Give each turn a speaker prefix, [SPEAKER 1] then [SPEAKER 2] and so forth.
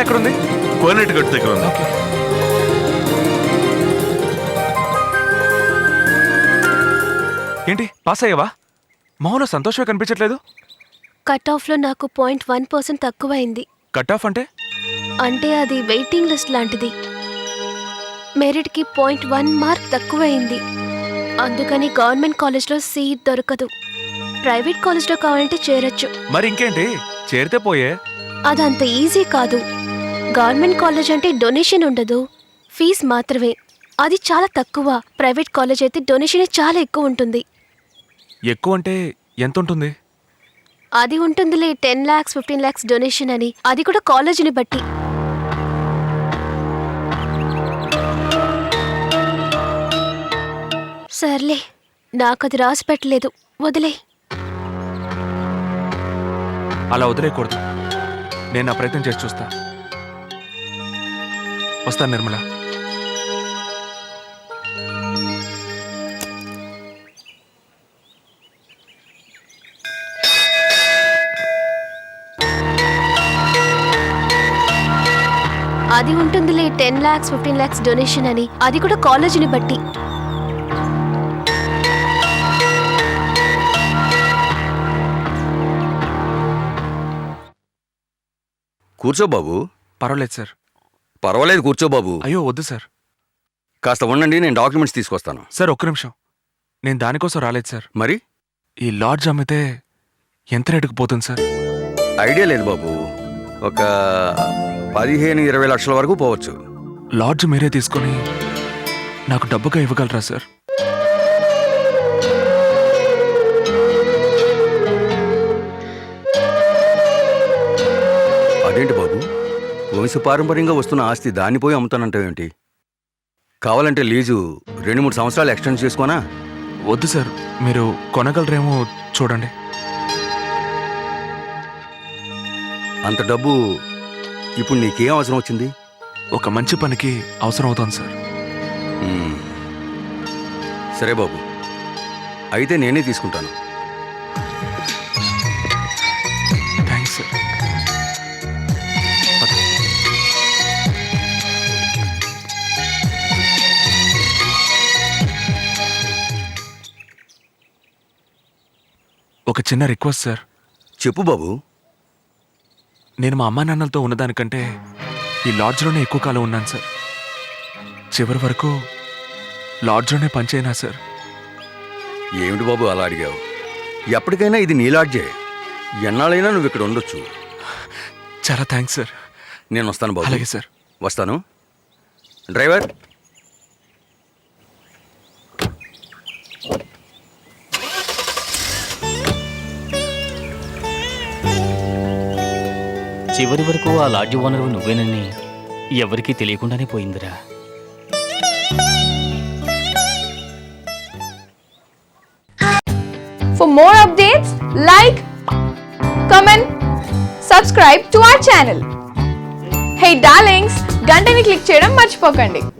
[SPEAKER 1] ఎక్కడుంది?
[SPEAKER 2] కోనేటి గట్టు దగ్గర ఉంది.
[SPEAKER 1] ఓకే. ఏంటి పాస్ అయ్యావా? మొహంలో సంతోషమే కనిపించట్లేదు.
[SPEAKER 3] కట్ ఆఫ్లో నాకు 0.1% తక్కువైంది.
[SPEAKER 1] కట్ ఆఫ్ అంటే?
[SPEAKER 3] అంటే అది వెయిటింగ్ లిస్ట్ లాంటిది. మెరిట్కి 0.1 మార్క్ తక్కువైంది. అందుకని గవర్నమెంట్ కాలేజ్లో సీట్ దొరకదు. ప్రైవేట్ కాలేజ్లో కావాలంటే చేరొచ్చు.
[SPEAKER 1] మరి ఇంకేంటి, చేరితే పోయే.
[SPEAKER 3] అదంత ఈజీ కాదు. గవర్నమెంట్ కాలేజ్ అంటే డొనేషన్ ఉండదు, ఫీజు మాత్రమే. అది చాలా తక్కువ. ప్రైవేట్ కాలేజ్ అయితే డొనేషన్ చాలా ఎక్కువ ఉంటుంది.
[SPEAKER 1] ఎక్కువ అంటే ఎంత ఉంటుంది?
[SPEAKER 3] అది ఉంటుందిలే 10 lakhs 15 lakhs డొనేషన్ అని. అది కూడా కాలేజీని బట్టి. సర్లే, నాకు అది రాసి పెట్టలేదు, వదిలే.
[SPEAKER 1] అలా వదిలేయకూడదు. నేను నా ప్రయత్నం చేసి చూస్తా. వస్తాను నిర్మల.
[SPEAKER 3] అది ఉంటుందిలే 10 lakhs 15 lakhs డొనేషన్ అని. అది కూడా కాలేజీని బట్టి.
[SPEAKER 4] కూర్చో బాబు.
[SPEAKER 1] పర్వాలేదు సార్.
[SPEAKER 4] పర్వాలేదు, కూర్చో బాబు.
[SPEAKER 1] అయ్యో వద్దు సార్.
[SPEAKER 4] కాస్త ఉండండి, నేను డాక్యుమెంట్స్ తీసుకొస్తాను.
[SPEAKER 1] సార్ ఒక్క నిమిషం. నేను దానికోసం రాలేదు సార్.
[SPEAKER 4] మరి
[SPEAKER 1] ఈ లాడ్జ్ అమ్మితే ఎంత రేటుకు పోతుంది సార్?
[SPEAKER 4] ఐడియా లేదు బాబు. ఒక 15-20 లక్షల వరకు పోవచ్చు.
[SPEAKER 1] లాడ్జ్ మీరే తీసుకొని నాకు డబ్బుగా ఇవ్వగలరా సార్?
[SPEAKER 4] అదేంటి బాబు, వంశపారంపర్యంగా వస్తున్న ఆస్తి దాన్ని పోయి అమ్ముతానంటావేంటి? కావాలంటే లీజు 2-3 సంవత్సరాలు ఎక్స్టెండ్ చేసుకోనా?
[SPEAKER 1] వద్దు సార్, మీరు కొనగలరేమో చూడండి.
[SPEAKER 4] అంత డబ్బు ఇప్పుడు నీకేం అవసరం వచ్చింది?
[SPEAKER 1] ఒక మంచి పనికి అవసరం అవుతుంది సార్.
[SPEAKER 4] సరే బాబు, అయితే నేనే తీసుకుంటాను.
[SPEAKER 1] Thanks sir. పద. ఒక చిన్న రిక్వెస్ట్ సార్.
[SPEAKER 4] చెప్పు బాబు.
[SPEAKER 1] నేను మా అమ్మా నాన్నలతో ఉన్నదానికంటే ఈ లాడ్జ్లోనే ఎక్కువ కాలం ఉన్నాను సార్. చివరి వరకు లాడ్జ్లోనే పనిచేయనా సార్?
[SPEAKER 4] ఏమిటి బాబు అలా అడిగావు? ఎప్పటికైనా ఇది నీ లాడ్జే. ఎన్నాళ్ళైనా నువ్వు ఇక్కడ ఉండొచ్చు.
[SPEAKER 1] చాలా థ్యాంక్స్ సార్.
[SPEAKER 4] నేను వస్తాను బాబు.
[SPEAKER 1] అలాగే సార్.
[SPEAKER 4] వస్తాను. డ్రైవర్.
[SPEAKER 5] చివరి వరకు ఆ లాడ్జ్ ఓనర్ నువ్వేనని ఎవరికీ తెలియకుండానే పోయిందిరా.
[SPEAKER 6] For more updates, like, comment, subscribe to our channel. Hey darlings, గంటని click చేయడం మర్చిపోకండి.